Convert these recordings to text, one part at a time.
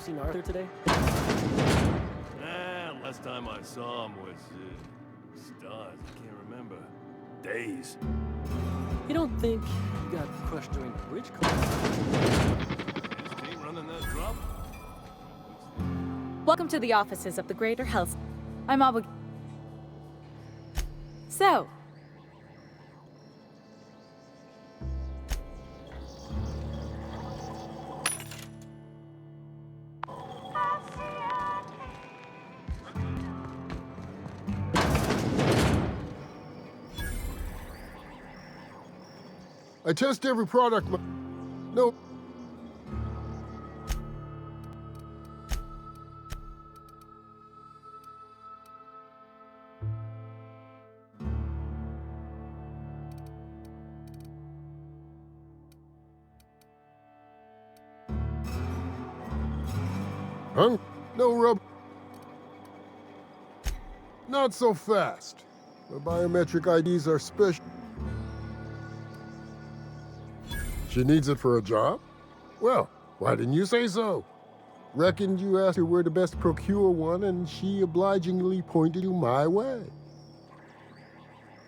seen Arthur today? Last time I saw him was, stars, I can't remember. Days. You don't think he got crushed during the bridge collapse? His team running that drop? Welcome to the offices of the Greater Health. I'm obligated. So, I test every product. No. Huh? No rub. Not so fast. The biometric IDs are special. She needs it for a job? Well, why didn't you say so? Reckoned you asked her where to best procure one, and she obligingly pointed you my way.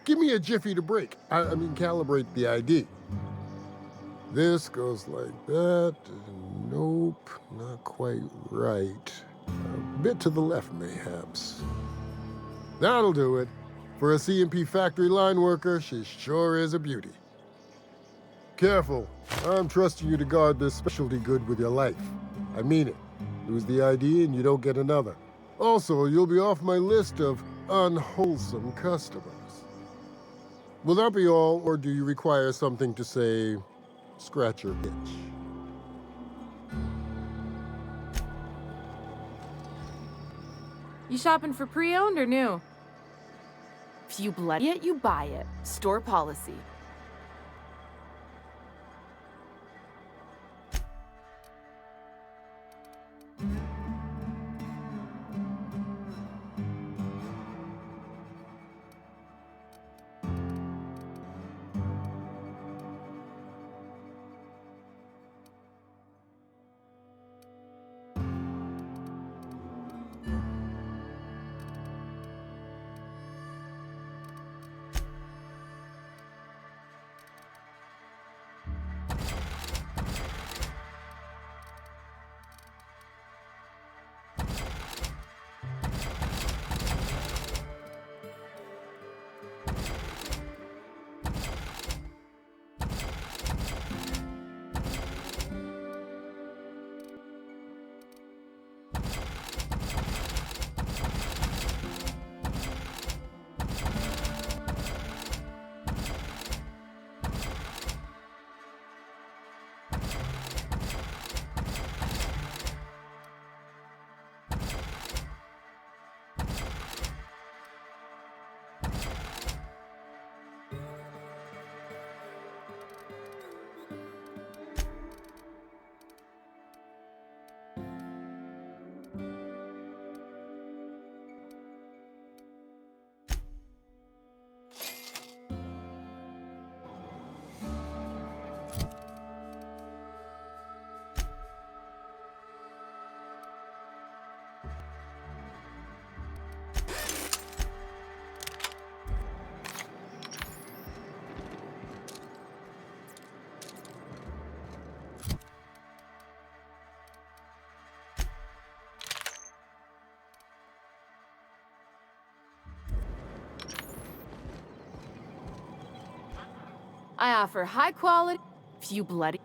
Give me a jiffy to break. I mean, calibrate the ID. This goes like that. Nope, not quite right. A bit to the left, mayhaps. That'll do it. For a CMP factory line worker, she sure is a beauty. Careful. I'm trusting you to guard this specialty good with your life. I mean it. Lose the ID and you don't get another. Also, you'll be off my list of unwholesome customers. Will that be all, or do you require something to say, scratch your itch? you shopping for pre-owned or new? If you bloody it, you buy it. Store policy. I offer high quality, few bloody.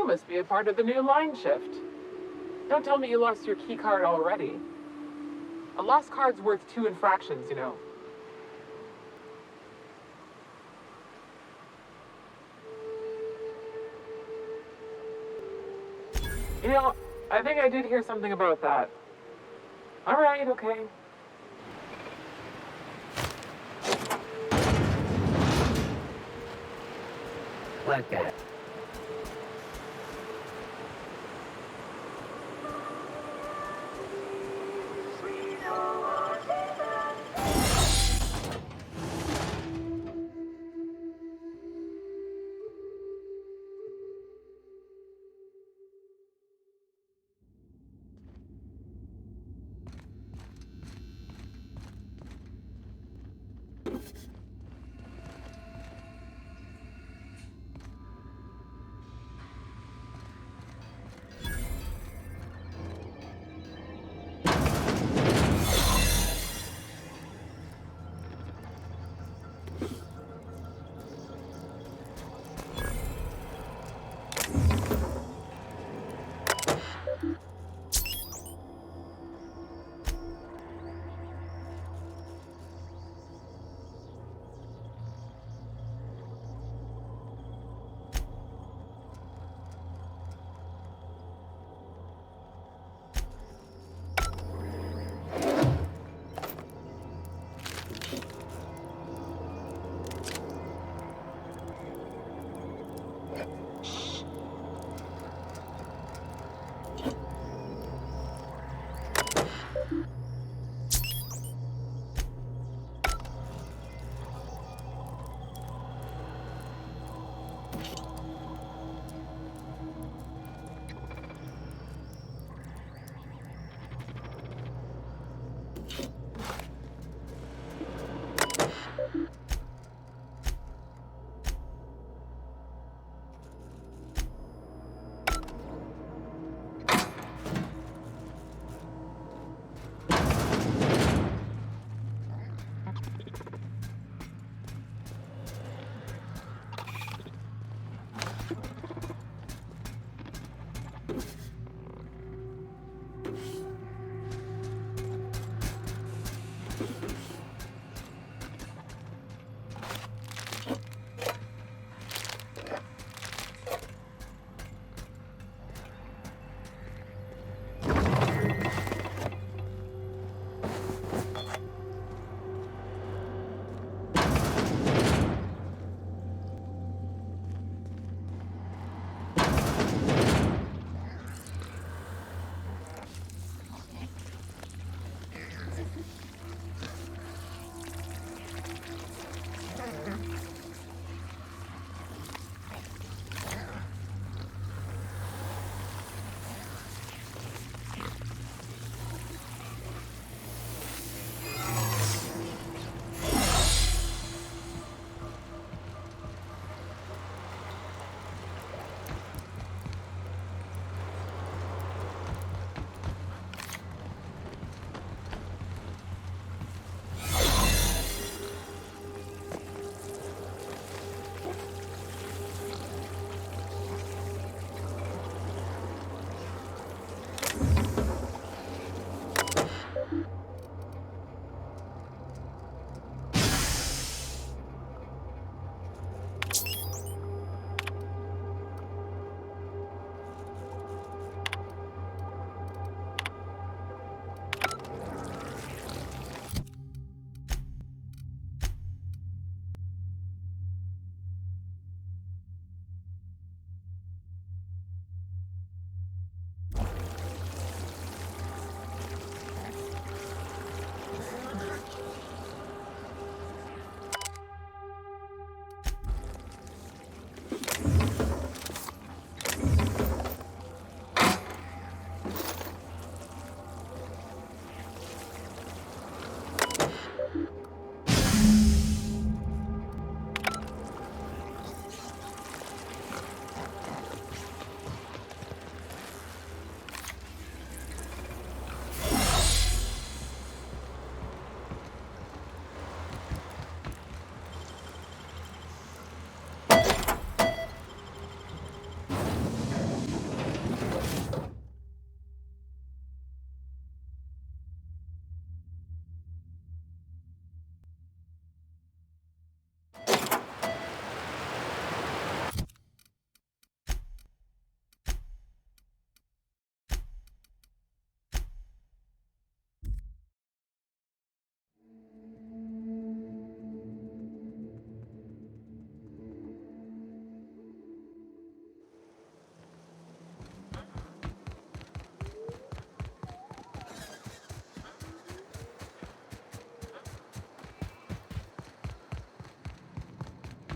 You must be a part of the new line shift. Don't tell me you lost your key card already. A lost card's worth 2 infractions, you know. You know, I think I did hear something about that. All right, okay. Like that.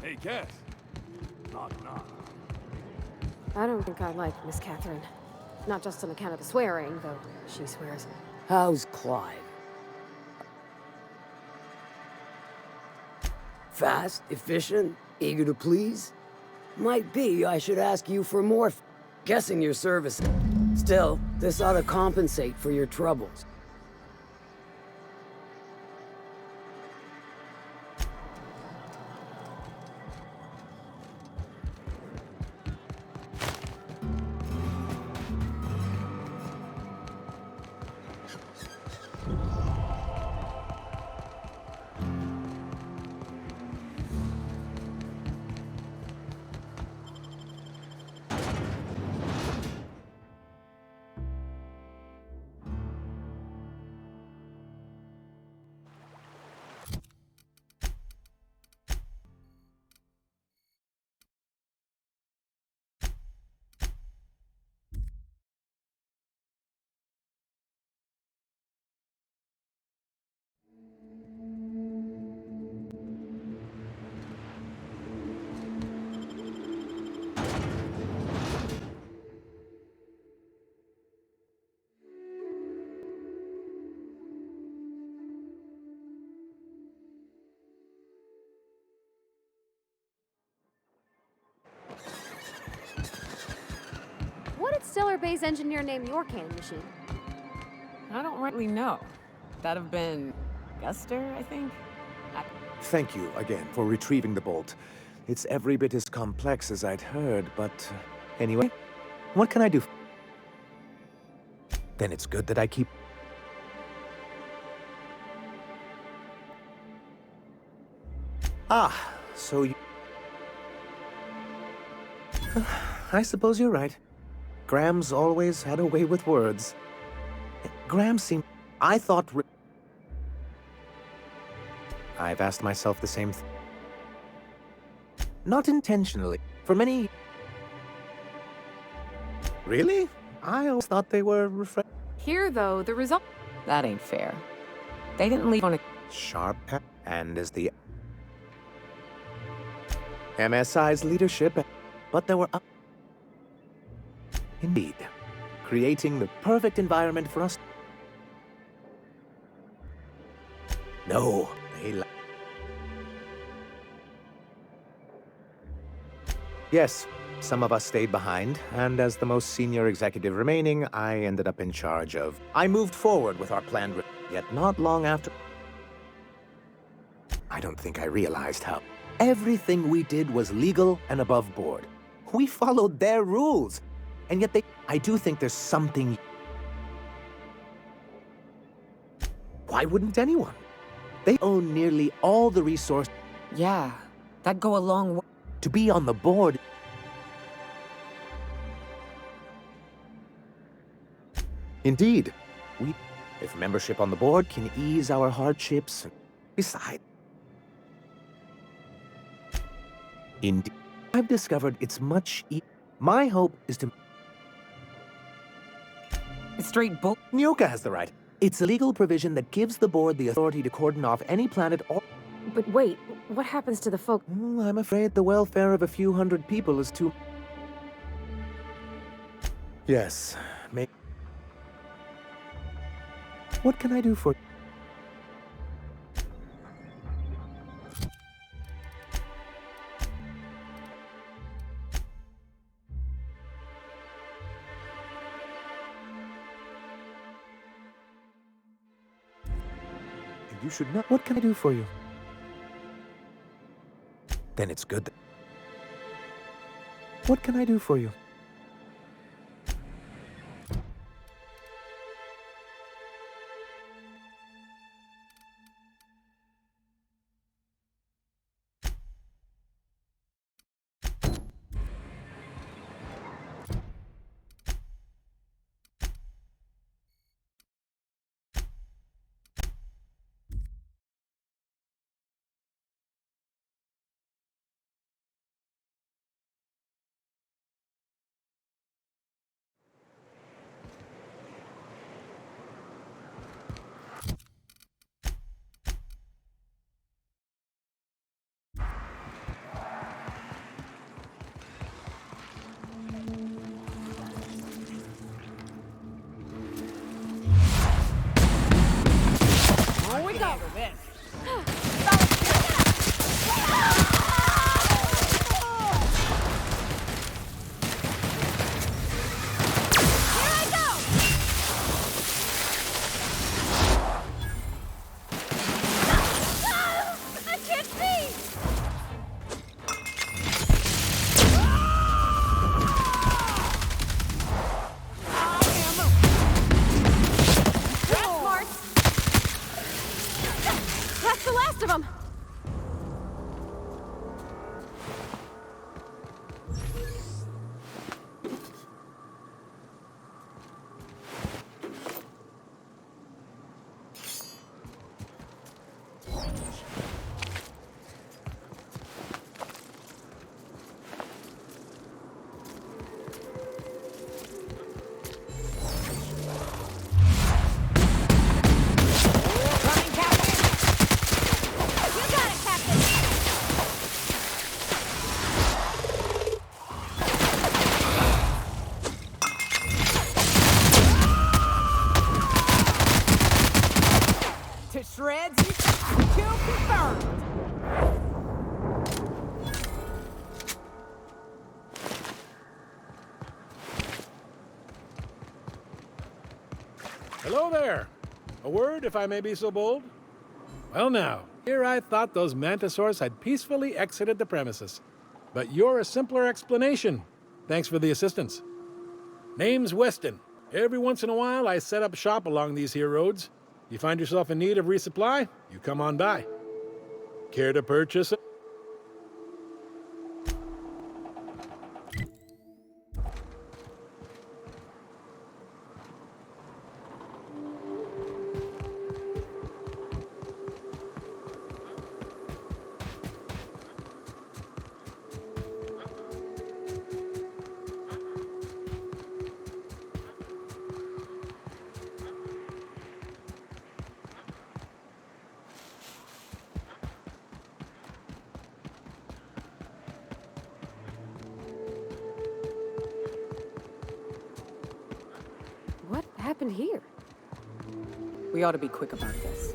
Hey, Cass. Knock, knock. I don't think I like Miss Catherine. Not just on account of the swearing, though she swears. How's Clive? Fast, efficient, eager to please? Might be I should ask you for more guessing your service. Still, this ought to compensate for your troubles. What did Stellar Bay's engineer name your cannon machine? I don't rightly know. That'd have been Guster, I think? Thank you again for retrieving the bolt. It's every bit as complex as I'd heard, but anyway, what can I do? Then it's good that I keep... Ah, so you... I suppose you're right. Graham's always had a way with words. Graham seemed... I thought... I've asked myself the same thing. Not intentionally. For many... Really? I always thought they were Here, though, the result... That ain't fair. They didn't leave on a... sharp, and as the MSI's leadership, but there were indeed creating the perfect environment for us. No, yes, some of us stayed behind, and as the most senior executive remaining, I ended up in charge of... I moved forward with our plan, yet not long after... I don't think I realized how everything we did was legal and above board. We followed their rules, and yet they... I do think there's something... Why wouldn't anyone? They own nearly all the resources Yeah, that'd go a long way. to be on the board. Indeed, if membership on the board can ease our hardships, besides... Indeed, I've discovered it's much my hope is to... It's straight bull... Nyoka has the right. It's a legal provision that gives the board the authority to cordon off any planet or... But wait, what happens to the folk? I'm afraid the welfare of a few hundred people is too... Yes, What can I do for... You should know. What can I do for you? Then it's good. What can I do for you? Hello there. A word, if I may be so bold? Well now, here I thought those mantisaurs had peacefully exited the premises. But you're a simpler explanation. Thanks for the assistance. Name's Weston. Every once in a while, I set up shop along these here roads. You find yourself in need of resupply, you come on by. Care to purchase? What happened here? We ought to be quick about this.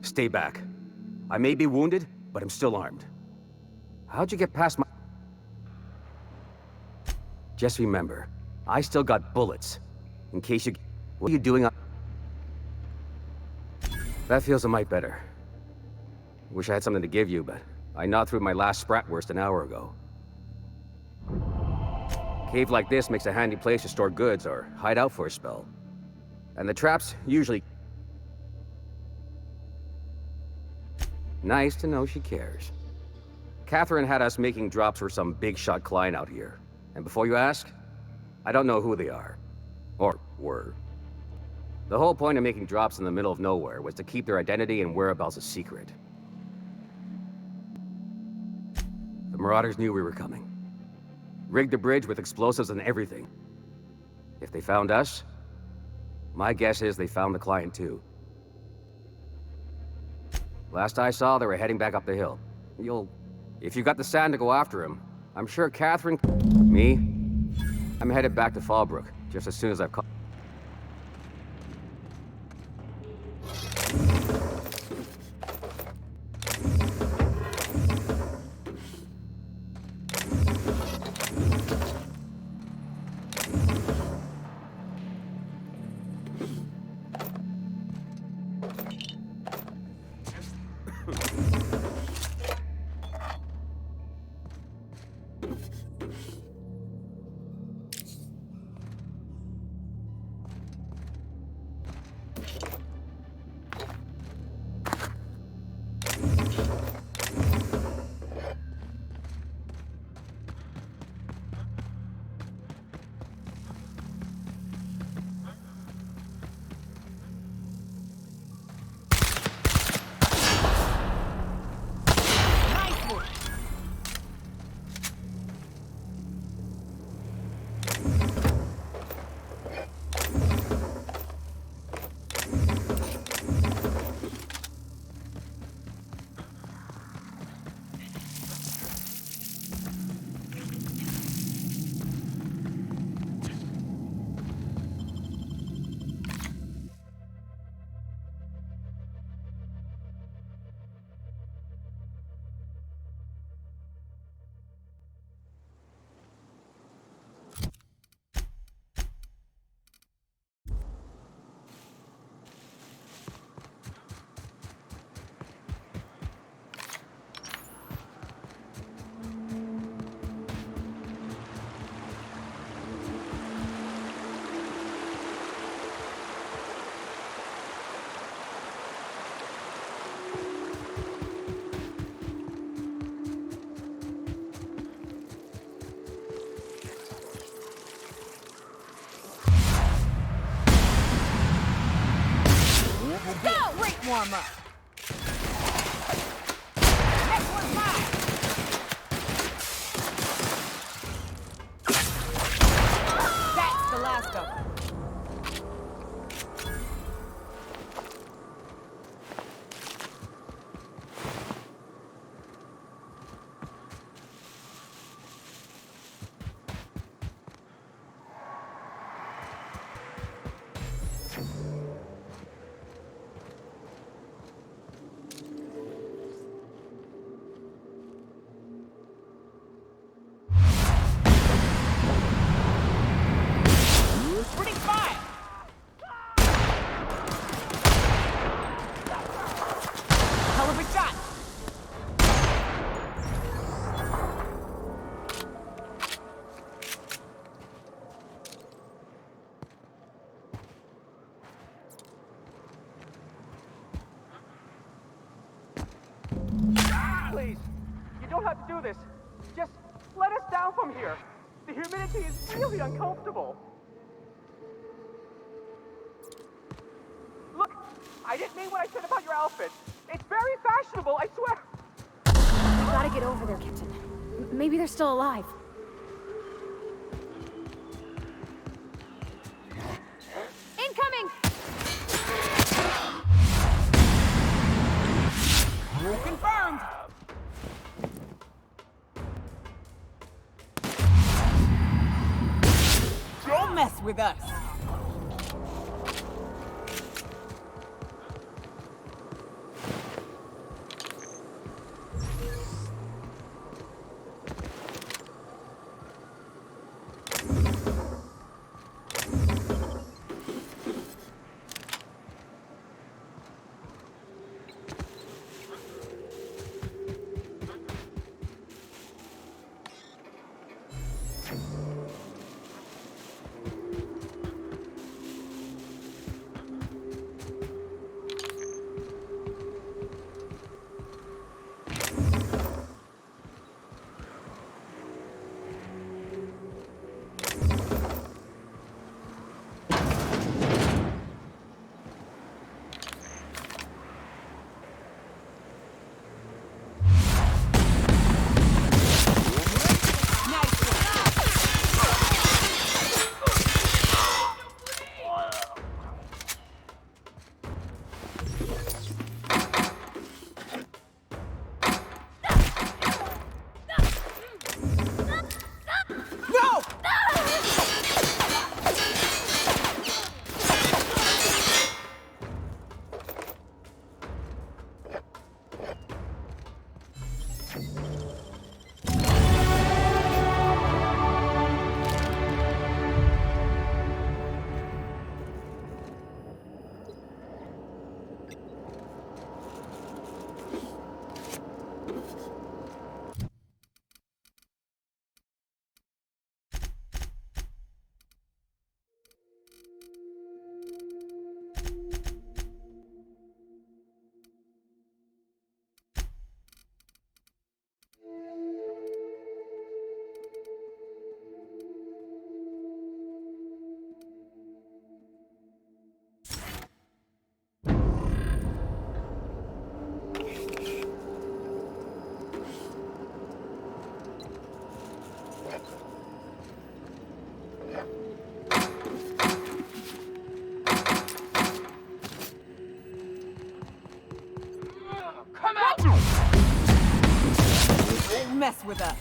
Stay back. I may be wounded, but I'm still armed. How'd you get past my... Just remember, I still got bullets. In case you... What are you doing on... That feels a mite better. Wish I had something to give you, but I gnawed through my last Spratwurst an hour ago. Cave like this makes a handy place to store goods or hide out for a spell. And the traps usually... Nice to know she cares. Catherine had us making drops for some big-shot client out here. And before you ask, I don't know who they are. Or were. The whole point of making drops in the middle of nowhere was to keep their identity and whereabouts a secret. The Marauders knew we were coming. Rigged the bridge with explosives and everything. If they found us, my guess is they found the client too. Last I saw, they were heading back up the hill. If you got the sand to go after him, I'm sure Catherine... Me? I'm headed back to Fallbrook, just as soon as I've caught... warm up. Next one's mine. That's the last of them. Pretty fire! Hell of a shot! Please, you don't have to do this. Just let us down from here. The humidity is really uncomfortable. Look, I didn't mean what I said about your outfit. It's very fashionable, I swear. We gotta get over there, Captain. Maybe they're still alive. Incoming! Confirmed! Don't mess with us! Mess with us.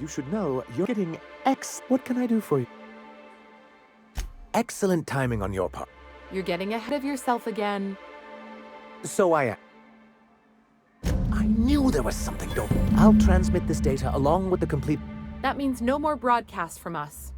You should know you're getting What can I do for you? Excellent timing on your part. You're getting ahead of yourself again. So I am. I knew there was something. Don't. I'll transmit this data along with the complete. That means no more broadcasts from us.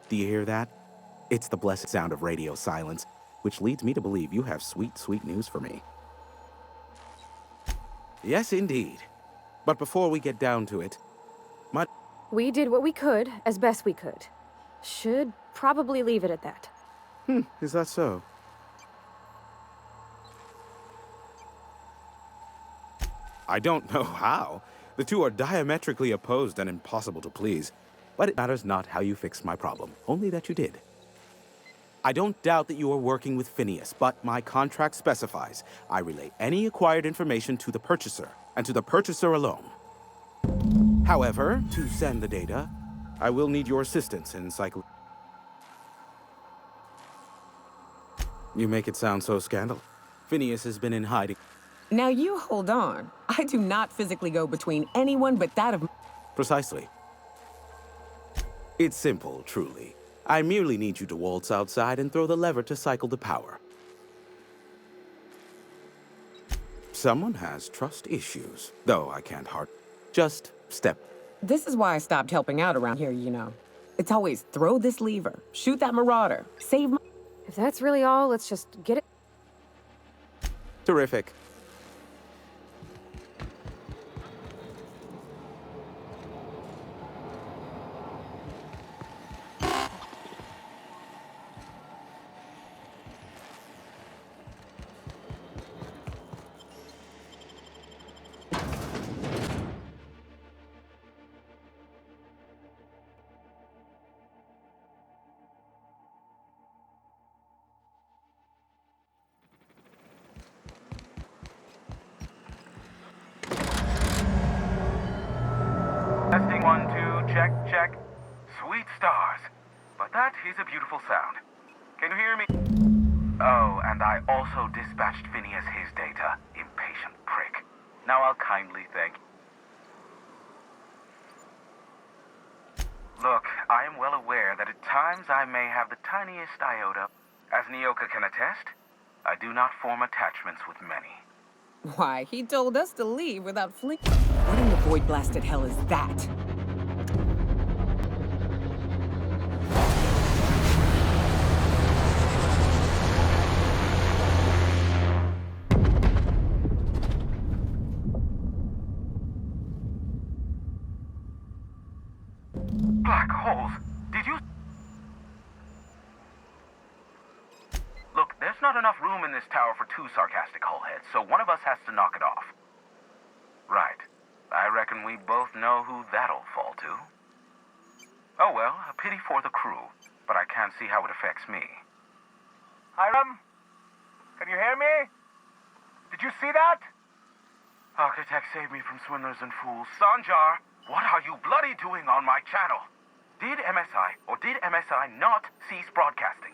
Do you hear that? It's the blessed sound of radio silence, which leads me to believe you have sweet, sweet news for me. Yes, indeed. But before we get down to it, We did what we could, as best we could. Should probably leave it at that. Is that so? I don't know how. The two are diametrically opposed and impossible to please. But it matters not how you fixed my problem, only that you did. I don't doubt that you are working with Phineas, but my contract specifies I relay any acquired information to the purchaser, and to the purchaser alone. However, to send the data, I will need your assistance in You make it sound so scandalous. Phineas has been in hiding. Now you hold on. I do not physically go between anyone but that of... Precisely. It's simple, truly. I merely need you to waltz outside and throw the lever to cycle the power. Someone has trust issues, though I can't just step. This is why I stopped helping out around here, you know. It's always throw this lever, shoot that marauder, save my... If that's really all, let's just get it. Terrific. Testing 1, 2, check, check. Sweet stars. But that is a beautiful sound. Can you hear me? Oh, and I also dispatched Phineas his data. Impatient prick. Now I'll kindly thank... Look, I am well aware that at times I may have the tiniest iota. As Nyoka can attest, I do not form attachments with many. Why, he told us to leave without What in the void-blasted hell is that? Black holes? Did you... Look, there's not enough room in this tower for two sarcastic hullheads, so one of us has to knock it off. Right. I reckon we both know who that'll fall to. Oh well, a pity for the crew, but I can't see how it affects me. Hiram? Can you hear me? Did you see that? Architect, save me from swindlers and fools. Sanjar, what are you bloody doing on my channel? Did MSI or did MSI not cease broadcasting?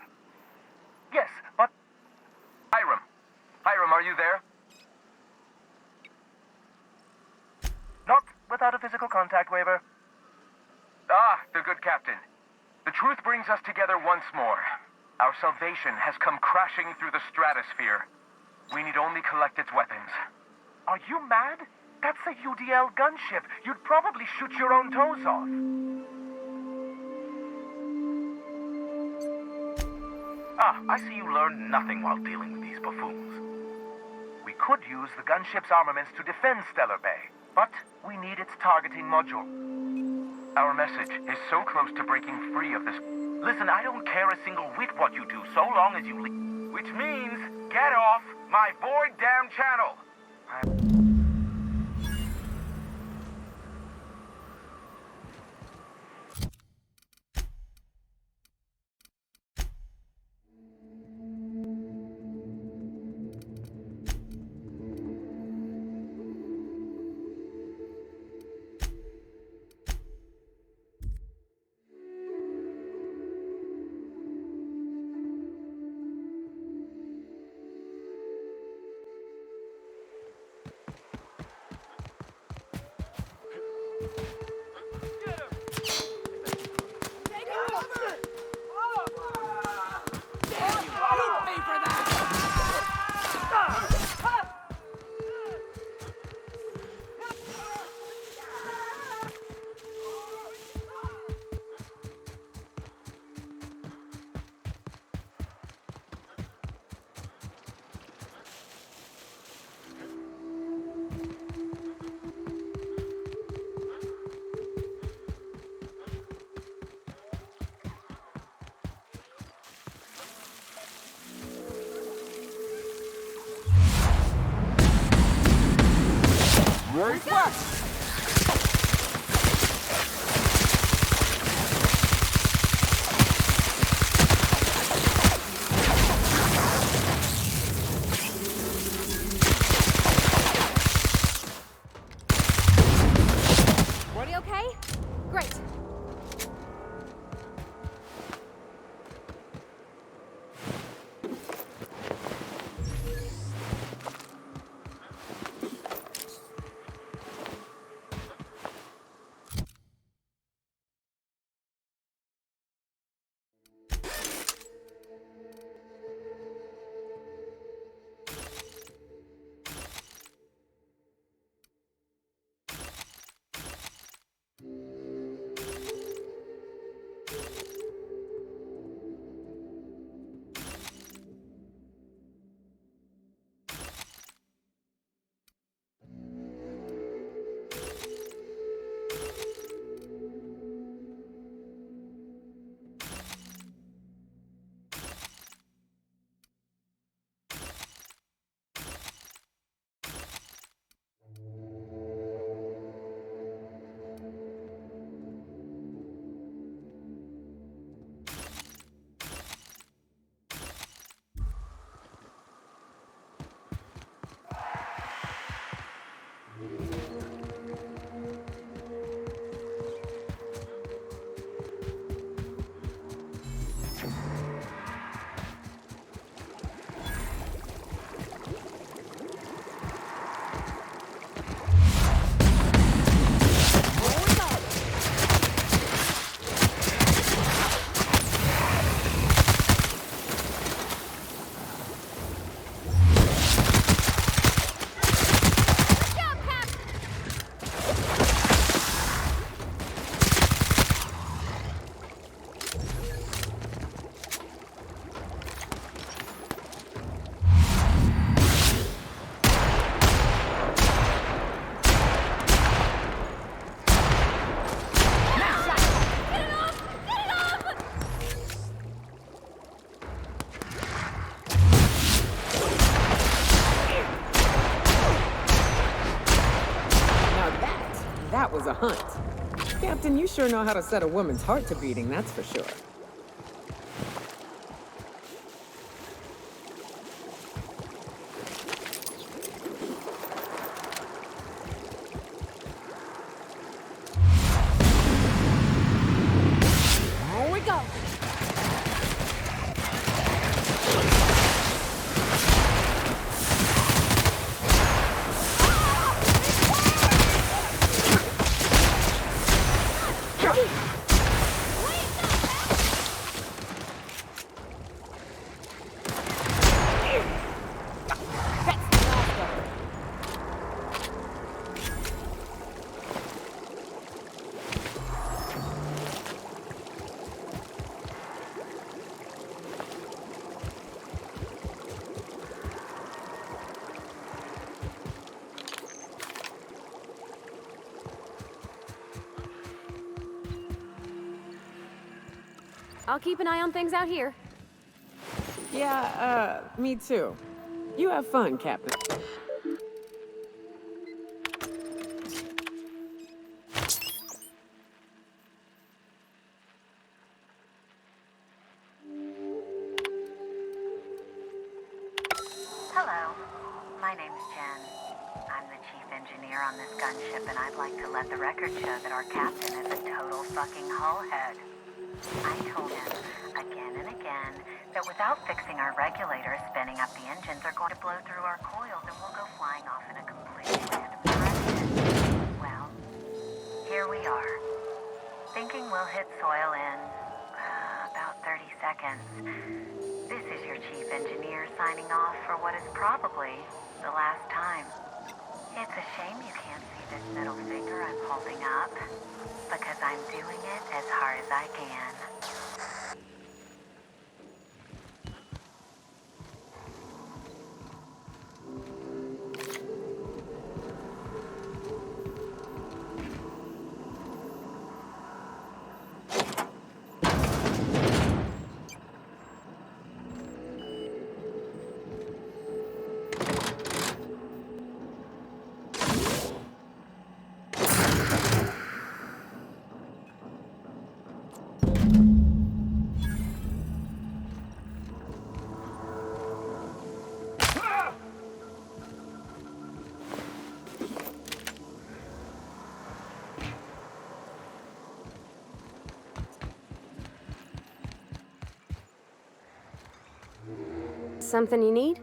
Yes, but... Hiram. Hiram, are you there? Not physical contact waiver? Ah, the good captain. The truth brings us together once more. Our salvation has come crashing through the stratosphere. We need only collect its weapons. Are you mad? That's a UDL gunship. You'd probably shoot your own toes off. Ah, I see you learned nothing while dealing with these buffoons. We could use the gunship's armaments to defend Stellar Bay, but we need its targeting module. Our message is so close to breaking free of this. Listen, I don't care a single whit what you do, so long as you leave. Which means, get off my void damn channel! Reflex! Morty okay? Great. That was a hunt. Captain, you sure know how to set a woman's heart to beating, that's for sure. Here we go. I'll keep an eye on things out here. Yeah, me too. You have fun, Captain. Hello, my name's Jen. I'm the chief engineer on this gunship, and I'd like to let the record show that our captain is a total fucking hullhead. I told him again and again that without fixing our regulators, spinning up the engines are going to blow through our coils and we'll go flying off in a completely random direction. Well, here we are, thinking we'll hit soil in about 30 seconds. This is your chief engineer signing off for what is probably the last time. It's a shame you can't see this middle finger I'm holding up, because I'm doing it as hard as I can. Something you need?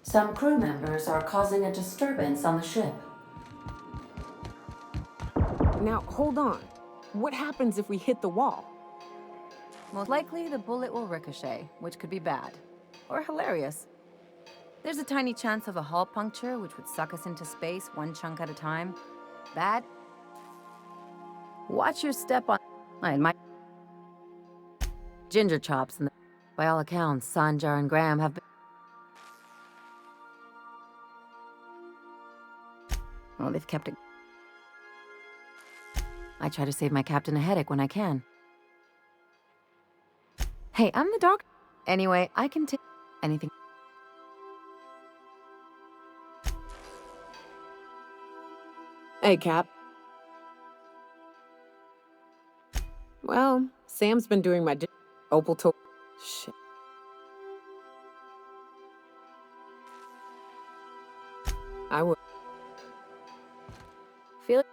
Some crew members are causing a disturbance on the ship. Now, hold on. What happens if we hit the wall? Most likely, the bullet will ricochet, which could be bad. Or hilarious. There's a tiny chance of a hull puncture, which would suck us into space one chunk at a time. Bad? Watch your step on... my ginger chops, and by all accounts, Sanjar and Graham have been... Well, they've kept it... I try to save my captain a headache when I can. Hey, I'm the doctor. Anyway, I can take anything. Hey, Cap. Well, Sam's been doing my Opal tour. Shit. I would. Feel it?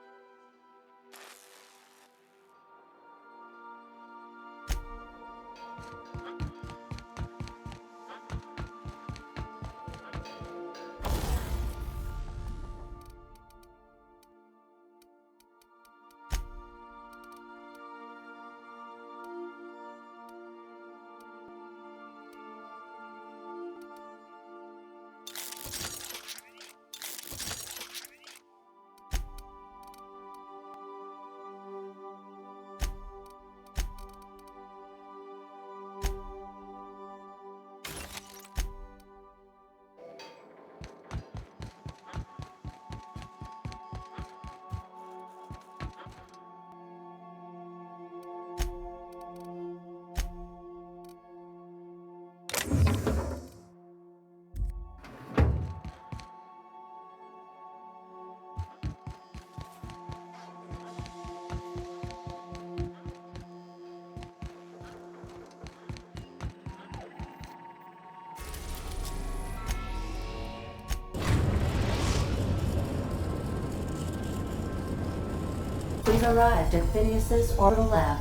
We've arrived at Phineas's orbital lab.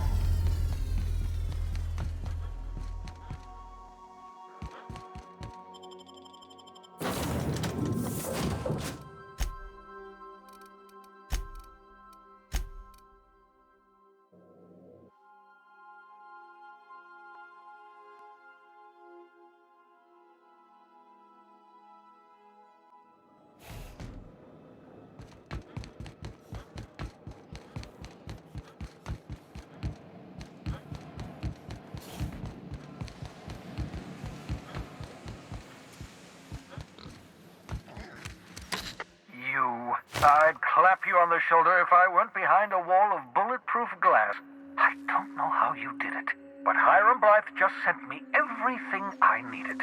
I'd clap you on the shoulder if I weren't behind a wall of bulletproof glass. I don't know how you did it, but Hiram Blythe just sent me everything I needed.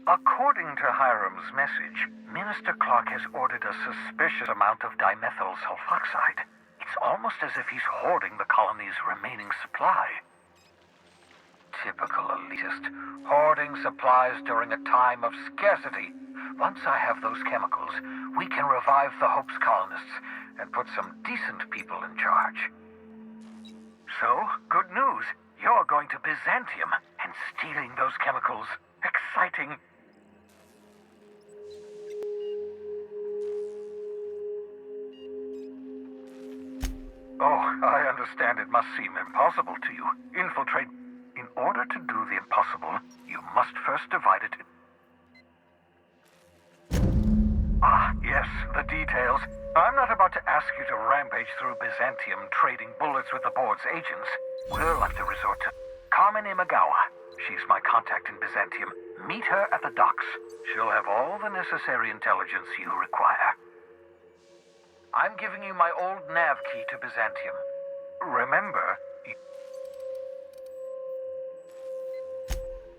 According to Hiram's message, Minister Clark has ordered a suspicious amount of dimethyl sulfoxide. It's almost as if he's hoarding the colony's remaining supply. Typical elitist, hoarding supplies during a time of scarcity. Once I have those chemicals, we can revive the Hope's colonists and put some decent people in charge. So, good news. You're going to Byzantium and stealing those chemicals. Exciting. Oh, I understand it must seem impossible to you. Infiltrate. In order to do the impossible, you must first divide it. Ah, yes, the details. I'm not about to ask you to rampage through Byzantium trading bullets with the board's agents. We'll have to resort to Carmen Imagawa. She's my contact in Byzantium. Meet her at the docks. She'll have all the necessary intelligence you require. I'm giving you my old nav key to Byzantium. Remember,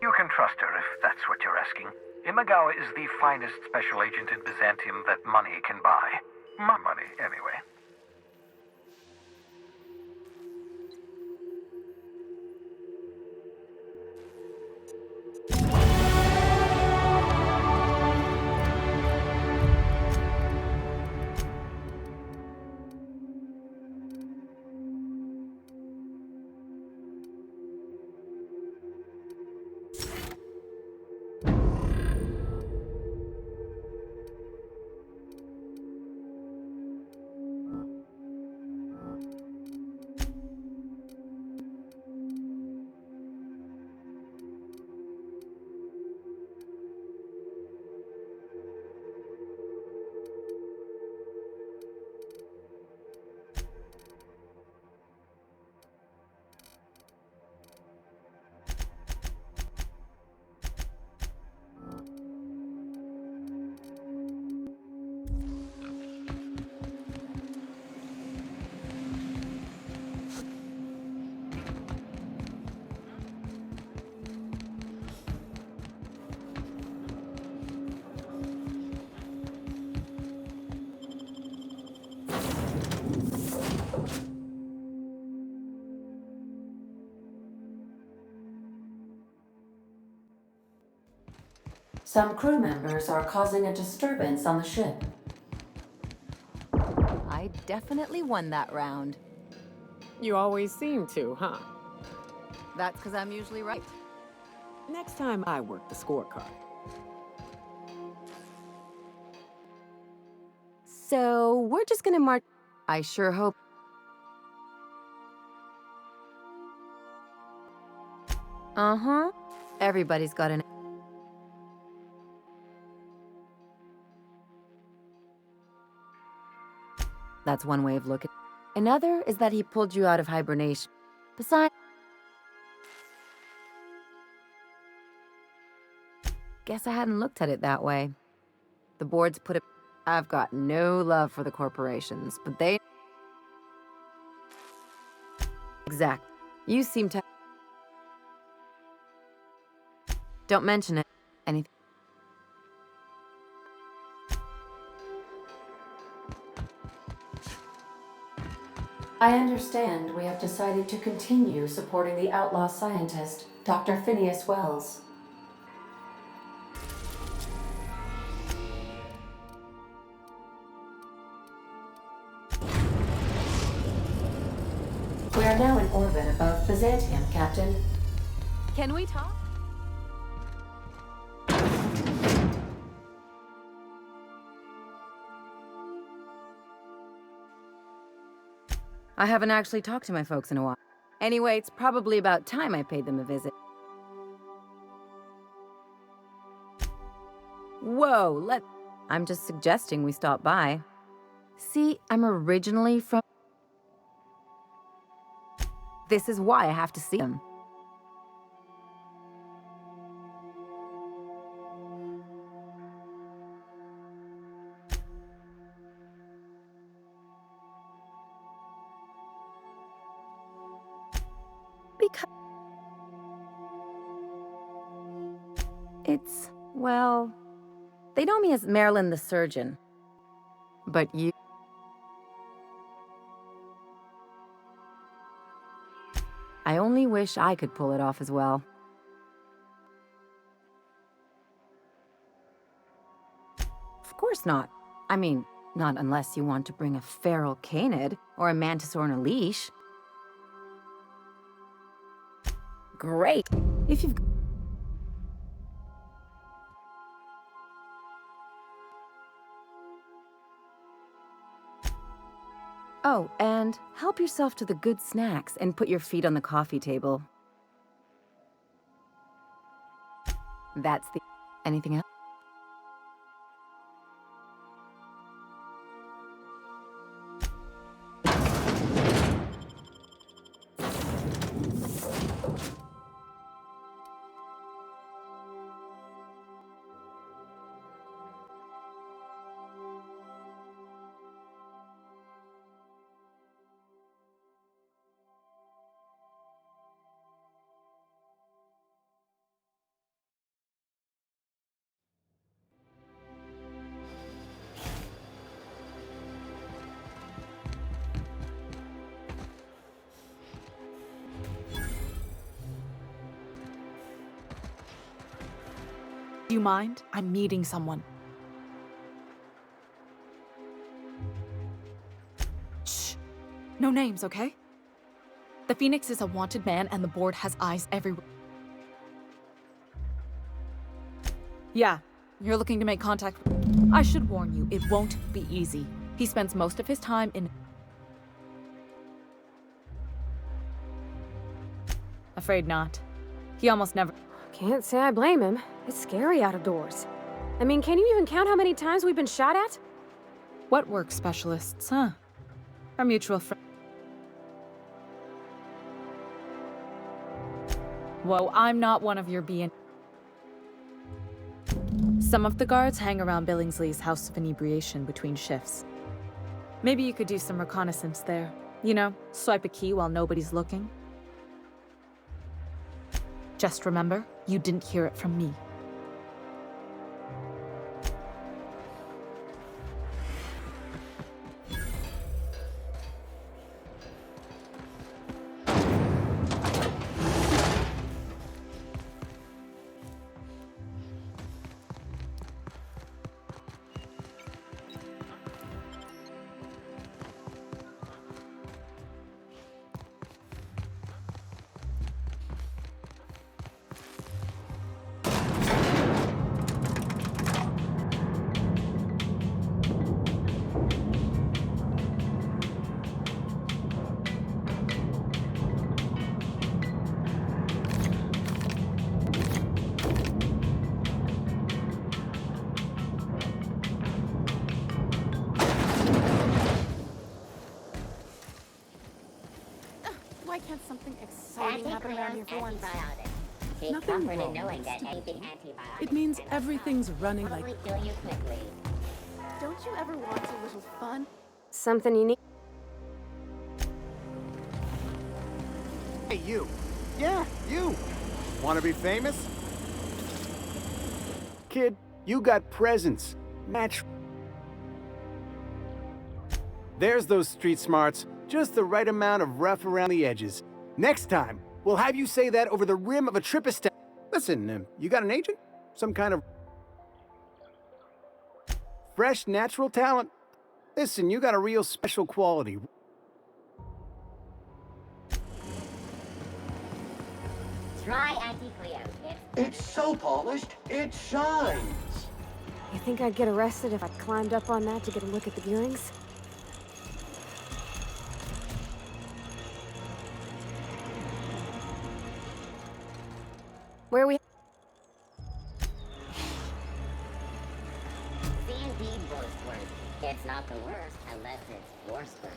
you can trust her if that's what you're asking. Imagawa is the finest special agent in Byzantium that money can buy. My money, anyway. Some crew members are causing a disturbance on the ship. I definitely won that round. You always seem to, huh? That's because I'm usually right. Next time I work the scorecard. So, we're just gonna march. I sure hope. Uh-huh. Everybody's got an. That's one way of looking. Another is that he pulled you out of hibernation. Besides, guess I hadn't looked at it that way. The board's put it. I've got no love for the corporations, but they. Exact. You seem to. Don't mention it. Anything. I understand we have decided to continue supporting the outlaw scientist, Dr. Phineas Wells. Byzantium, Captain. Can we talk? I haven't actually talked to my folks in a while. Anyway, it's probably about time I paid them a visit. Whoa, I'm just suggesting we stop by. See, I'm originally from... This is why I have to see them. Because... It's... well... They know me as Marilyn the Surgeon. But you... I only wish I could pull it off as well. Of course not. I mean, not unless you want to bring a feral canid or a mantis on a leash. Great. If you've... Oh, and help yourself to the good snacks and put your feet on the coffee table. That's the... Anything else? Do you mind? I'm meeting someone. Shh. No names, okay? The Phoenix is a wanted man and the board has eyes everywhere. Yeah, you're looking to make contact. I should warn you, it won't be easy. He spends most of his time in... Afraid not. He almost never... Can't say I blame him. It's scary out of doors. I mean, can you even count how many times we've been shot at? What work specialists, huh? Our mutual friend. Whoa, I'm not one of your being. Some of the guards hang around Billingsley's House of Inebriation between shifts. Maybe you could do some reconnaissance there. You know, swipe a key while nobody's looking. Just remember, you didn't hear it from me. Why can't something exciting happen around here for once? Nothing wrong. It means everything's running like... Don't you ever want a little fun? Something you need? Hey, you. Yeah, you. Want to be famous? Kid, you got presence. Natural. There's those street smarts. Just the right amount of rough around the edges. Next time, we'll have you say that over the rim of a Trippistat. Listen, you got an agent? Some kind of... fresh, natural talent? Listen, you got a real special quality. Try Anti-Cleo. It's so polished, it shines. You think I'd get arrested if I climbed up on that to get a look at the gearings? Where are we? C&D Borsworth. It's not the worst unless it's Borsworth.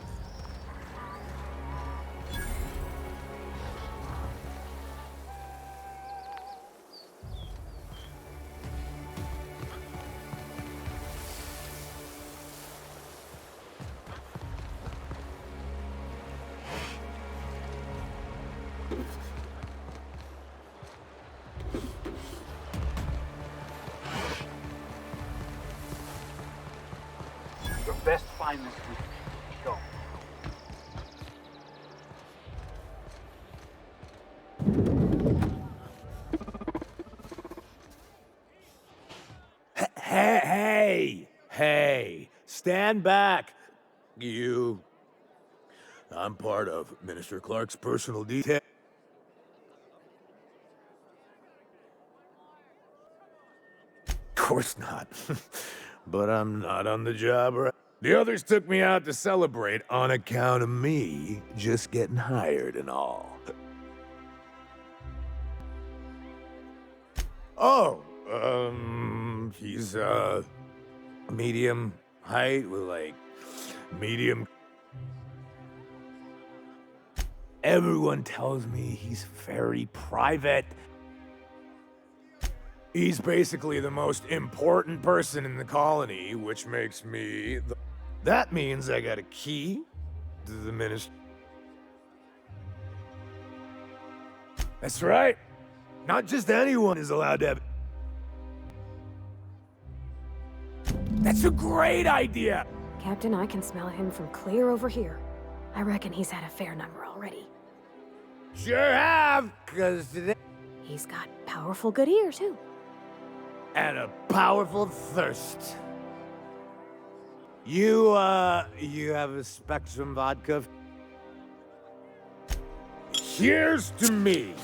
Your best find this week. Go. Hey, stand back, you. I'm part of Minister Clark's personal detail. Of course not. But I'm not on the job right. The others took me out to celebrate on account of me just getting hired and all. Oh, he's, medium height with, like, medium... Everyone tells me he's very private. He's basically the most important person in the colony, which makes me the... That means I got a key to the ministry. That's right. Not just anyone is allowed to have... That's a great idea! Captain, I can smell him from clear over here. I reckon he's had a fair number already. Sure have, 'cause today... He's got powerful good ear, too. And a powerful thirst. You have a Spectrum vodka? Cheers to me!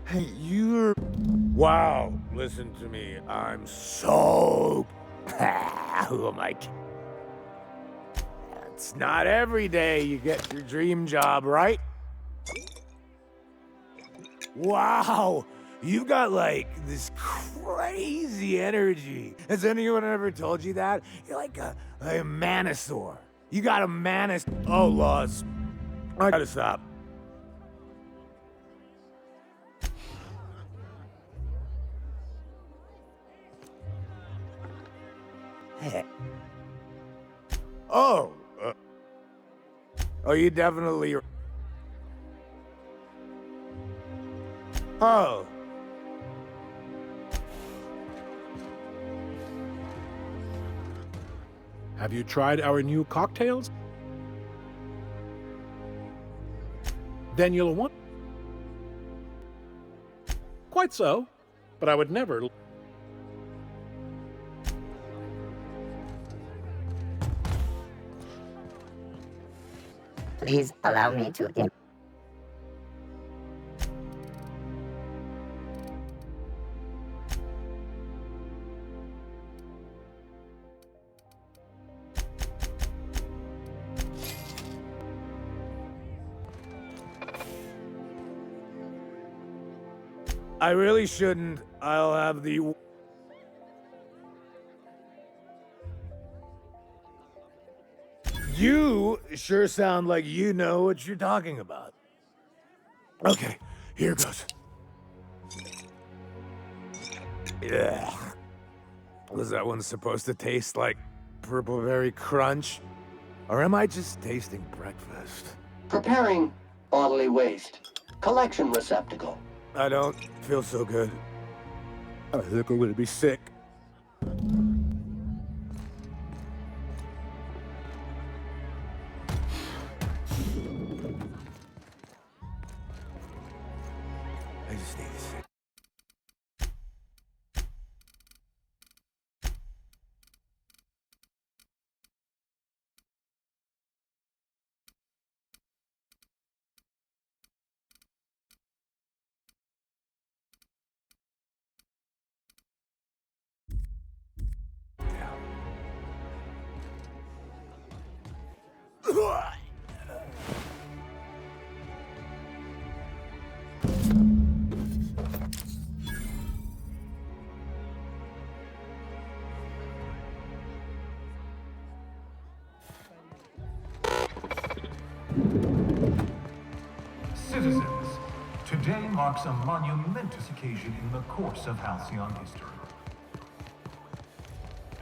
Hey, you're... Wow, listen to me. I'm so... Who am I kidding? It's not every day you get your dream job, right? Wow, you've got, like, this crazy energy. Has anyone ever told you that? You're like a manosaur. You got a Oh, Laws. I gotta stop. Oh. Oh, you definitely... Oh. Have you tried our new cocktails? Then you'll want... Quite so, but I would never... Please allow me to... I really shouldn't. I'll have the... You sure sound like you know what you're talking about. Okay, here goes. Yeah. Was that one supposed to taste like Purple Berry Crunch? Or am I just tasting breakfast? Preparing bodily waste. Collection receptacle. I don't feel so good. I think I'm gonna be sick. Citizens, today marks a monumentous occasion in the course of Halcyon history.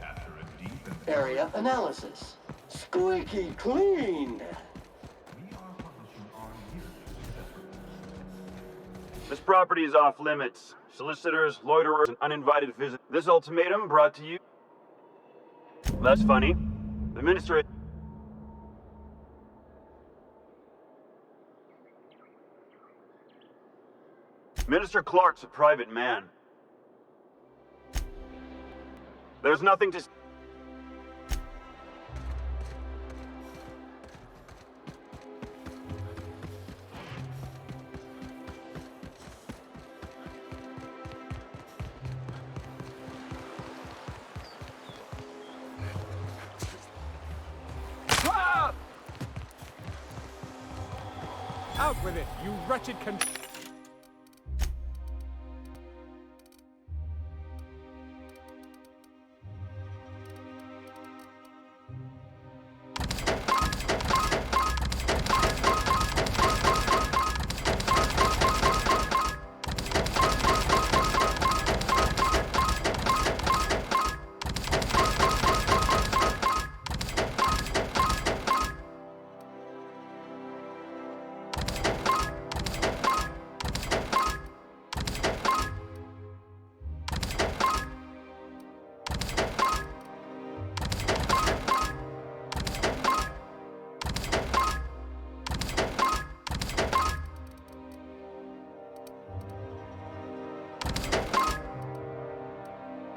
After a deep and Area analysis. Squeaky clean. This property is off limits. Solicitors, loiterers, and uninvited visitors. This ultimatum brought to you... That's funny. The minister... Minister Clark's a private man. There's nothing to... Out with it, you wretched con...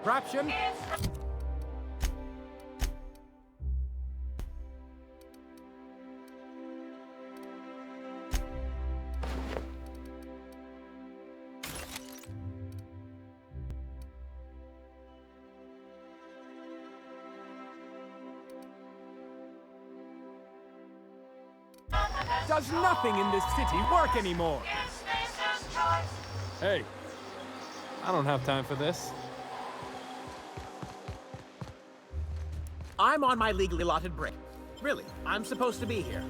Corruption? Does nothing in this city work anymore? Hey, I don't have time for this. I'm on my legally allotted break. Really, I'm supposed to be here.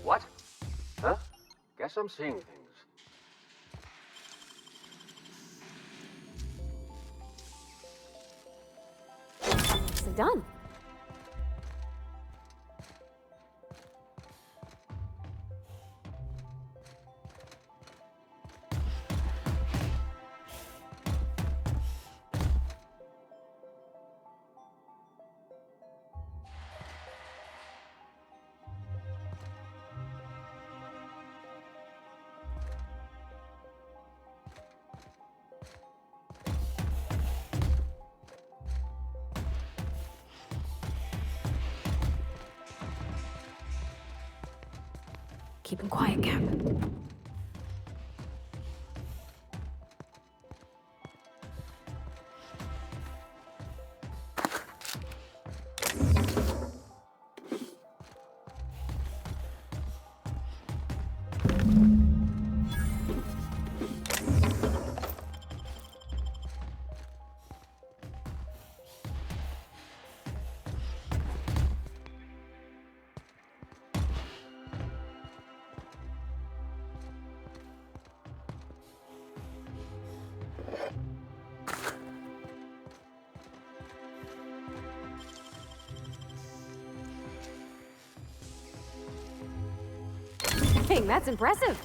What? Huh? Guess I'm seeing things. Nicely done. Keep him quiet, Cap. Dang, that's impressive.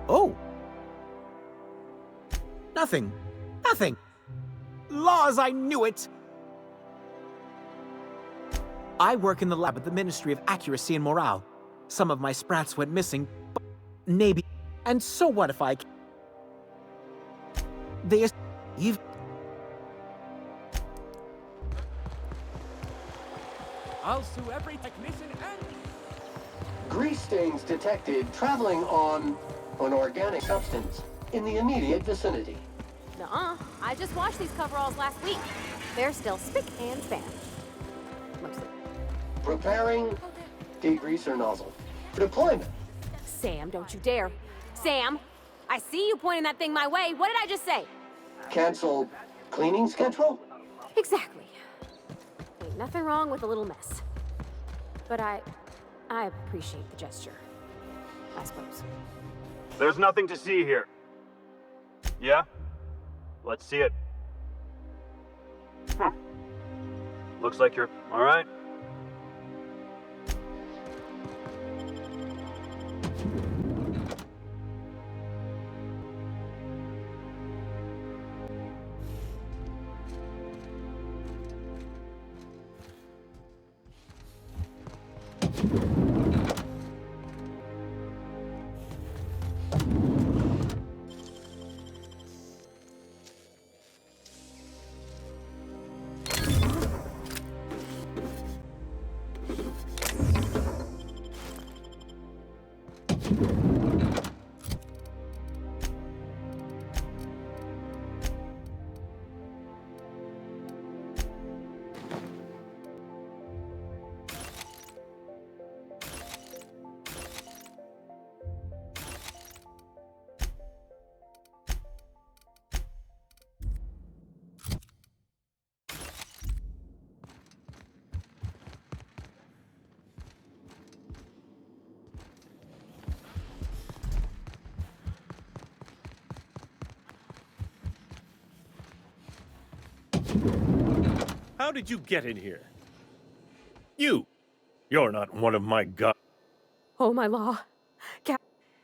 Oh. Nothing. Nothing. Laws, I knew it! I work in the lab at the Ministry of Accuracy and Morale. Some of my sprats went missing, but maybe. And so what if I... They... You've... I'll sue every technician and... Grease stains detected traveling on an organic substance in the immediate vicinity. Nuh-uh. I just washed these coveralls last week. They're still spick and span. Mostly. Preparing degreaser nozzle. Deployment. Sam, don't you dare. Sam, I see you pointing that thing my way. What did I just say? Cancel cleaning schedule? Exactly. Ain't nothing wrong with a little mess. But I appreciate the gesture. I suppose. There's nothing to see here. Yeah? Let's see it. Looks like you're all right. How did you get in here? You're not one of my Oh, my law.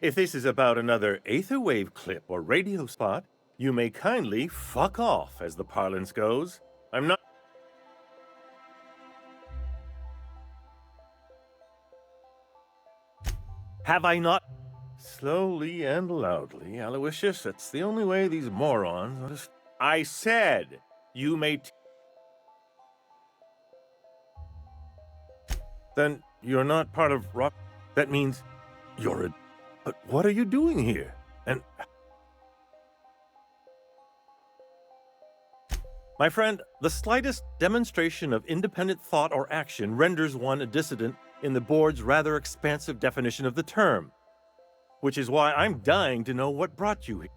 If this is about another Aetherwave clip or radio spot, you may kindly fuck off, as the parlance goes. I'm not... Have I not? Slowly and loudly, Aloysius, that's the only way these morons understand. I said, you may... Then you're not part of Rock... That means you're a... But what are you doing here? And... My friend, the slightest demonstration of independent thought or action renders one a dissident in the board's rather expansive definition of the term. Which is why I'm dying to know what brought you here.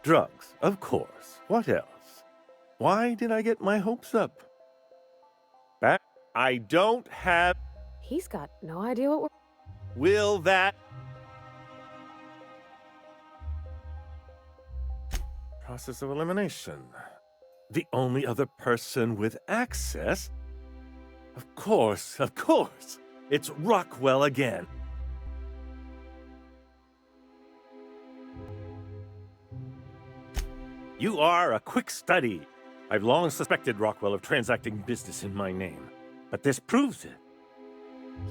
Drugs, of course. What else? Why did I get my hopes up? Back? I don't have... He's got no idea what we're... Will that... Process of elimination. The only other person with access? Of course. It's Rockwell again. You are a quick study. I've long suspected Rockwell of transacting business in my name, but this proves it.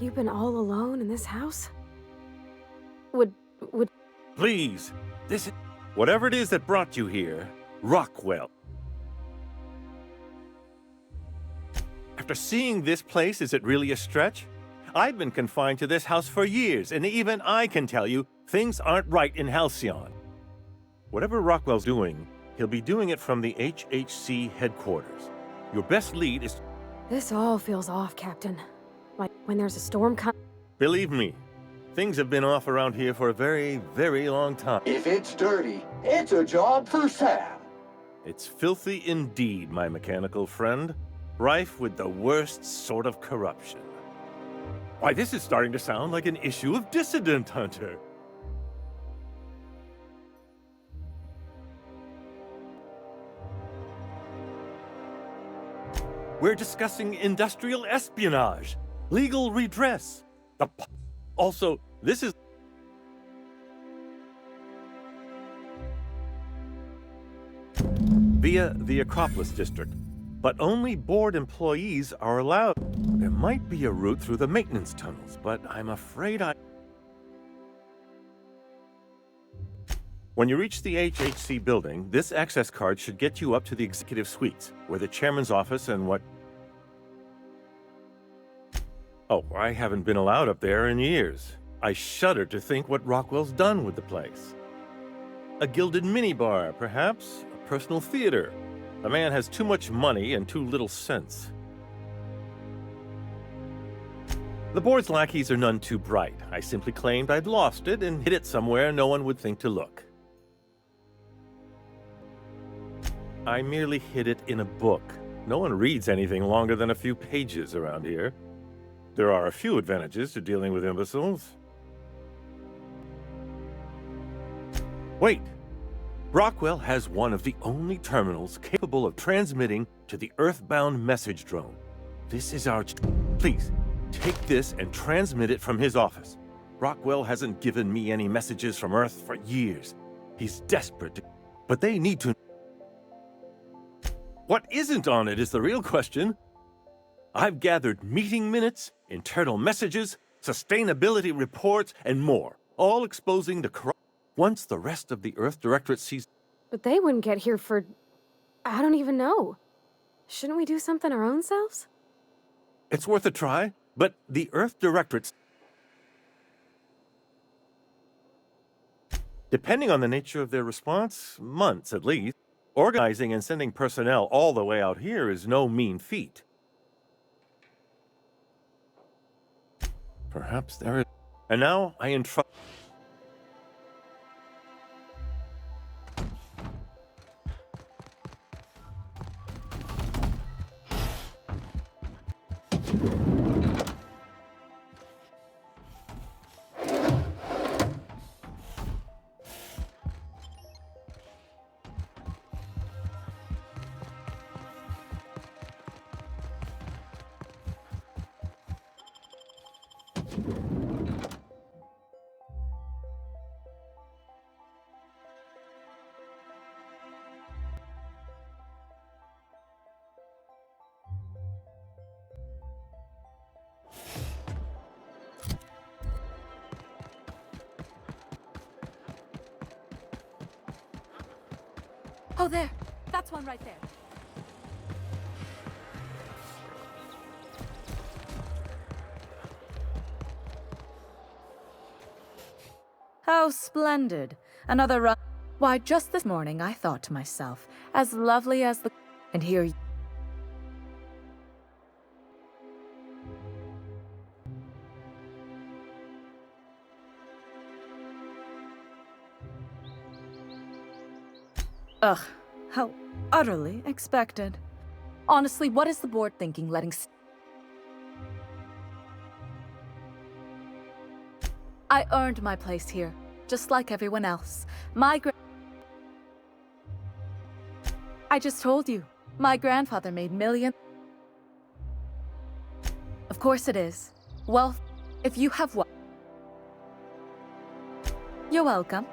You've been all alone in this house? Would... Please, this is... Whatever it is that brought you here, Rockwell. After seeing this place, is it really a stretch? I've been confined to this house for years, and even I can tell you, things aren't right in Halcyon. Whatever Rockwell's doing, he'll be doing it from the HHC headquarters. Your best lead is... This all feels off, Captain. Like when there's a storm coming. Believe me, things have been off around here for a very, very long time. If it's dirty, it's a job for Sam. It's filthy indeed, my mechanical friend. Rife with the worst sort of corruption. Why, this is starting to sound like an issue of Dissident Hunter. We're discussing industrial espionage, legal redress. Also, this is via the Acropolis District, but only board employees are allowed. There might be a route through the maintenance tunnels, but I'm afraid When you reach the HHC building, this access card should get you up to the executive suites, where the chairman's office and what... Oh, I haven't been allowed up there in years. I shudder to think what Rockwell's done with the place. A gilded minibar, perhaps? A personal theater? The man has too much money and too little sense. The board's lackeys are none too bright. I simply claimed I'd lost it and hid it somewhere no one would think to look. I merely hid it in a book. No one reads anything longer than a few pages around here. There are a few advantages to dealing with imbeciles. Wait! Rockwell has one of the only terminals capable of transmitting to the Earthbound message drone. This is our... Please, take this and transmit it from his office. Rockwell hasn't given me any messages from Earth for years. He's desperate to... But they need to... What isn't on it is the real question. I've gathered meeting minutes, internal messages, sustainability reports, and more, all exposing the corruption. Once the rest of the Earth Directorate sees... But they wouldn't get here for... I don't even know. Shouldn't we do something our own selves? It's worth a try, but the Earth Directorate's... Depending on the nature of their response, months at least. Organizing and sending personnel all the way out here is no mean feat. Perhaps there is... And now I entrust... Oh, there. That's one right there. How splendid. Another run. Why, just this morning I thought to myself, as lovely as the... And here... Ugh, how utterly expected. Honestly, what is the board thinking letting... I earned my place here, just like everyone else. I just told you, my grandfather made millions. Of course it is. Well, if you have what... You're welcome.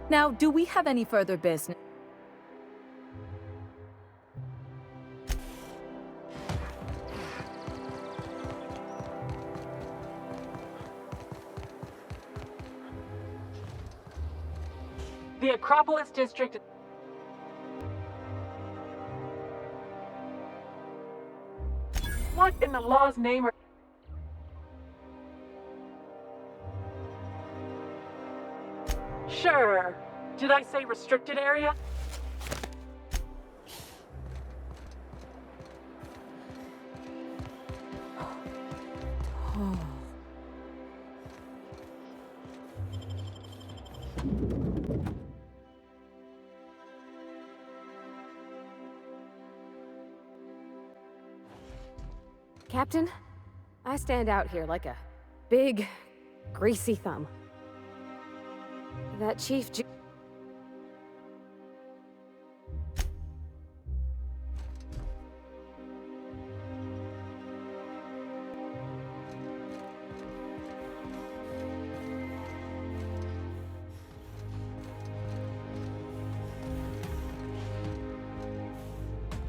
Now, do we have any further business? The Acropolis District... What in the law's name are... Sure. Did I say restricted area? Captain, I stand out here like a big, greasy thumb. That Chief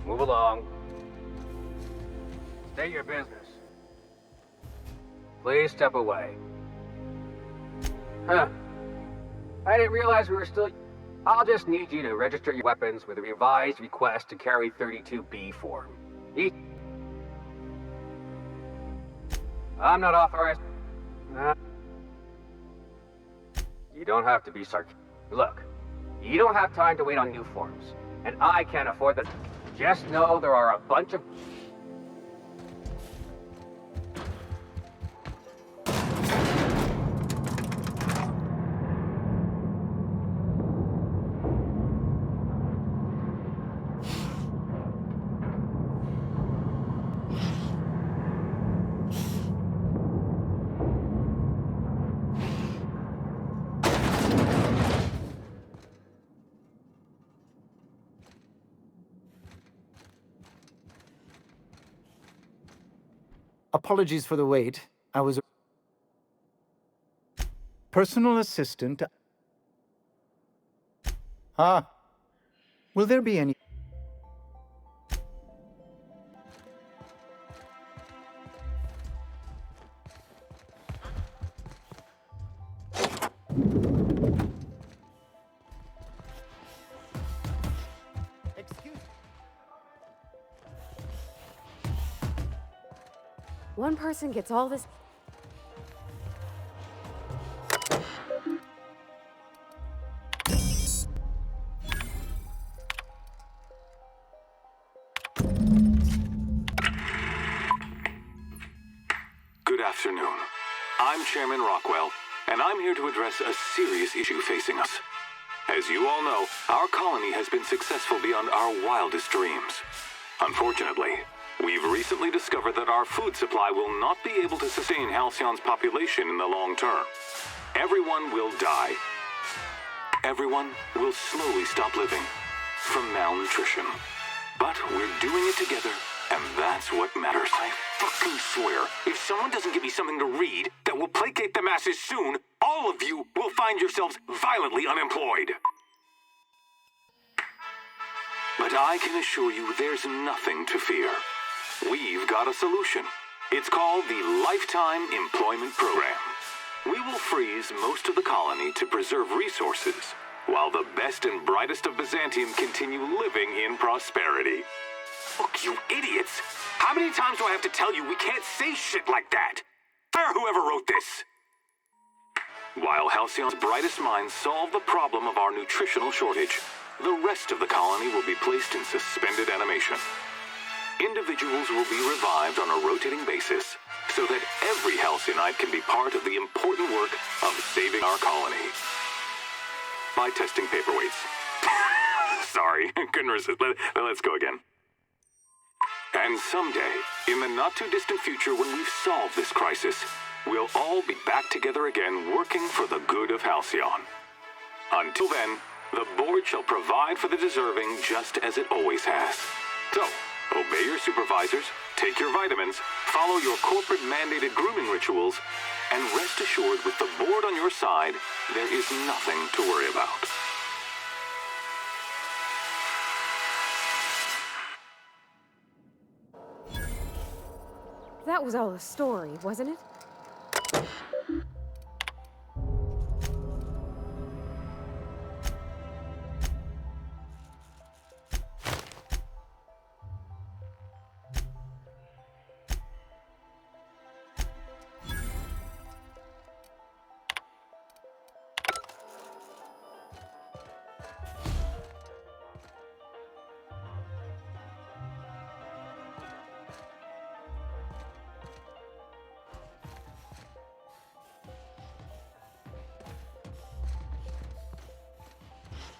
Move along. State your business. Please step away. Huh. I didn't realize we were still... I'll just need you to register your weapons with a revised request to carry 32B form. I'm not authorized... You don't have to be sarcastic. Look, you don't have time to wait on new forms, and I can't afford that. Just know there are a bunch of... Apologies for the wait. I was... Personal assistant... Ah. Will there be any... One person gets all this... Good afternoon. I'm Chairman Rockwell, and I'm here to address a serious issue facing us. As you all know, our colony has been successful beyond our wildest dreams. Unfortunately, we've recently discovered that our food supply will not be able to sustain Halcyon's population in the long term. Everyone will die. Everyone will slowly stop living from malnutrition. But we're doing it together, and that's what matters. I fucking swear, if someone doesn't give me something to read that will placate the masses soon, all of you will find yourselves violently unemployed. But I can assure you there's nothing to fear. We've got a solution. It's called the Lifetime Employment Program. We will freeze most of the colony to preserve resources, while the best and brightest of Byzantium continue living in prosperity. Look, you idiots! How many times do I have to tell you we can't say shit like that? Fire whoever wrote this! While Halcyon's brightest minds solve the problem of our nutritional shortage, the rest of the colony will be placed in suspended animation. Individuals will be revived on a rotating basis so that every Halcyonite can be part of the important work of saving our colony. By testing paperweights. Sorry, couldn't resist. Let's go again. And someday, in the not-too-distant future when we've solved this crisis, we'll all be back together again working for the good of Halcyon. Until then, the board shall provide for the deserving just as it always has. So, obey your supervisors, take your vitamins, follow your corporate-mandated grooming rituals, and rest assured with the board on your side, there is nothing to worry about. That was all a story, wasn't it?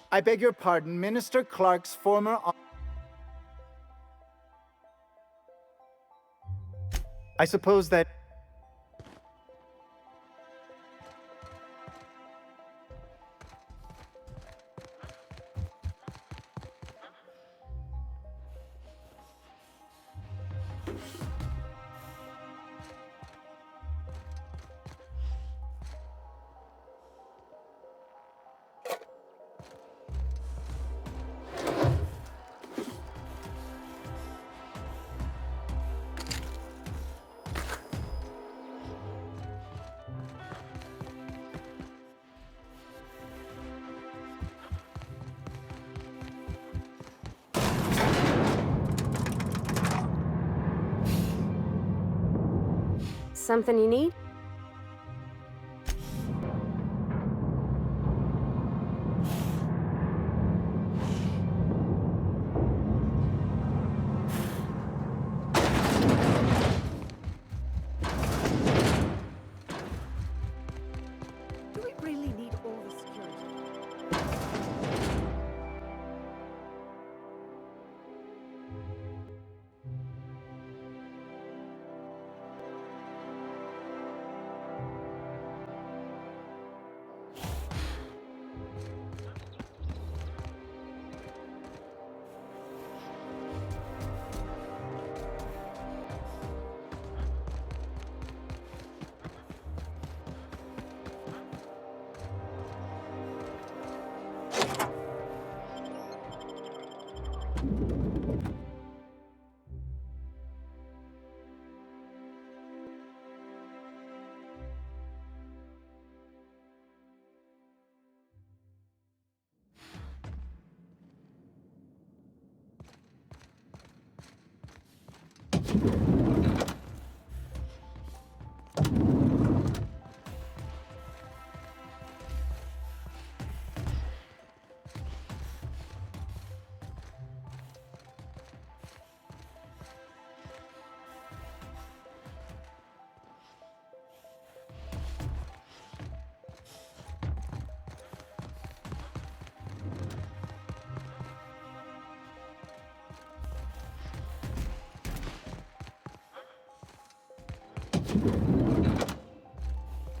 I beg your pardon, Minister Clark's former... I suppose that... Something you need? Do we really need all the security?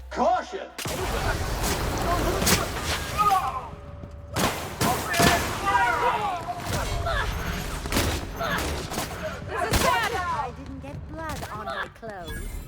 Caution! I didn't get blood on my clothes.